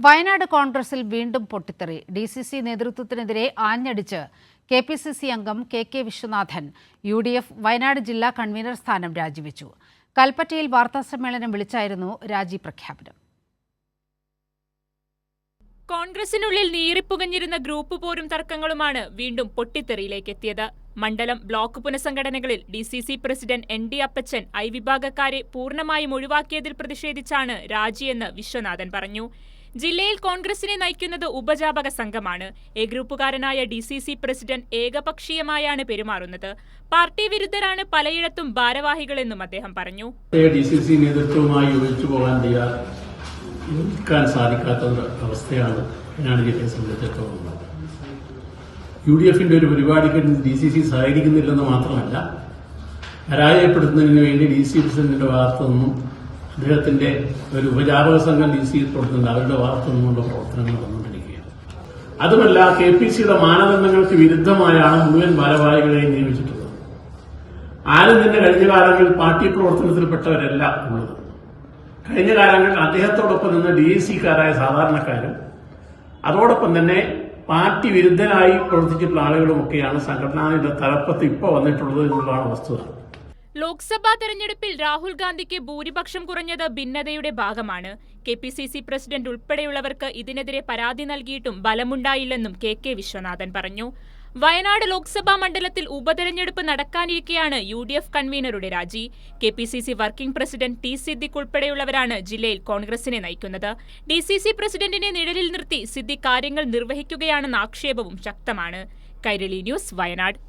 വയനാട് കോൺഗ്രസിൽ വീണ്ടും പൊട്ടിത്തെറി. DCC നേതൃത്വത്തിനെതിരെ ആഞ്ഞടിച്ച് KPCC അംഗം KK വിശ്വനാഥൻ UDF വയനാട് ജില്ലാ കൺവീനർ സ്ഥാനം രാജിവെച്ചു. കൽപ്പറ്റയിൽ വാർത്താസമ്മേളനം വിളിച്ചായിരുന്നു രാജി പ്രഖ്യാപനം. കോൺഗ്രസിനുള്ളിൽ നീറിപ്പുകഞ്ഞിരുന്ന ഗ്രൂപ്പ് പോരും തർക്കങ്ങളുമാണ് വീണ്ടും പൊട്ടിത്തെറിയിലേക്ക് എത്തിയത്. മണ്ഡലം ബ്ലോക്ക് പുനഃസംഘടനകളിൽ DCC president ND Appachan I വിഭാഗക്കാരെ പൂർണ്ണമായും ഒഴിവാക്കിയതിൽ പ്രതിഷേധിച്ചാണ് രാജിയെന്ന് വിശ്വനാഥൻ പറഞ്ഞു. ജില്ലയിൽ കോൺഗ്രസിനെ നയിക്കുന്നത് ഉപജാപക സംഘമാണ്. A ഗ്രൂപ്പുകാരനായ DCC പ്രസിഡന്റ് ഏകപക്ഷീയമായാണ് പെരുമാറുന്നത്. പാർട്ടി വിരുദ്ധരാണ് പലയിടത്തും ഭാരവാഹികളെന്നും അദ്ദേഹം പറഞ്ഞു. DCC നേതൃത്വവുമായി യോജിച്ചു പോകാൻ യോജിക്കാൻ സാധിക്കാത്ത അവസ്ഥയാണ് വയനാട് ജില്ലയെ സംബന്ധിച്ചിടത്തോളം. UDFന്റെ ഒരു പരിപാടിക്ക് DCC സഹകരിക്കുന്നില്ലെന്ന് മാത്രമല്ല, പരാജയപ്പെടുത്തുന്നതിന് വേണ്ടി DC പ്രസിഡന്റിന്റെ ഭാഗത്തു നിന്നും അദ്ദേഹത്തിന്റെ ഒരു ഉപജാപക സംഘം DC പ്രവർത്തനം അവരുടെ ഭാഗത്തു നിന്നുള്ള പ്രവർത്തനങ്ങൾ വന്നുകൊണ്ടിരിക്കുകയാണ്. അതുമല്ല, KPCയുടെ മാനദണ്ഡങ്ങൾക്ക് വിരുദ്ധമായാണ് മുഴുവൻ ഭാരവാഹികളെയും നിയമിച്ചിട്ടുള്ളത്. ആരും തന്നെ കഴിഞ്ഞ കാലങ്ങളിൽ പാർട്ടി പ്രവർത്തനത്തിൽപ്പെട്ടവരല്ല ഉള്ളത്. കഴിഞ്ഞ കാലങ്ങളിൽ അദ്ദേഹത്തോടൊപ്പം നിന്ന് DSCക്കാരായ സാധാരണക്കാരും അതോടൊപ്പം തന്നെ പാർട്ടി വിരുദ്ധനായി പ്രവർത്തിച്ചിട്ടുള്ള ആളുകളുമൊക്കെയാണ് സംഘടനയുടെ തലപ്പത്ത് ഇപ്പോൾ വന്നിട്ടുള്ളത് എന്നുള്ളതാണ് വസ്തുത. ലോക്സഭാ തെരഞ്ഞെടുപ്പിൽ രാഹുൽ ഗാന്ധിക്ക് ഭൂരിപക്ഷം കുറഞ്ഞത് ഭിന്നതയുടെ ഭാഗമാണ്. KPCC പ്രസിഡന്റ് ഉൾപ്പെടെയുള്ളവർക്ക് ഇതിനെതിരെ പരാതി നൽകിയിട്ടും ബലമുണ്ടായില്ലെന്നും KK വിശ്വനാഥൻ പറഞ്ഞു. വയനാട് ലോക്സഭാ മണ്ഡലത്തിൽ ഉപതെരഞ്ഞെടുപ്പ് നടക്കാനിരിക്കെയാണ് UDF കൺവീനറുടെ രാജി. KPCC working president T Siddique ഉൾപ്പെടെയുള്ളവരാണ് ജില്ലയിൽ കോൺഗ്രസിനെ നയിക്കുന്നത്. DCC പ്രസിഡന്റിനെ നിഴലിൽ നിർത്തി സിദ്ദിഖ് കാര്യങ്ങൾ നിർവഹിക്കുകയാണെന്ന ആക്ഷേപവും ശക്തമാണ്. കൈരളി ന്യൂസ്, വയനാട്.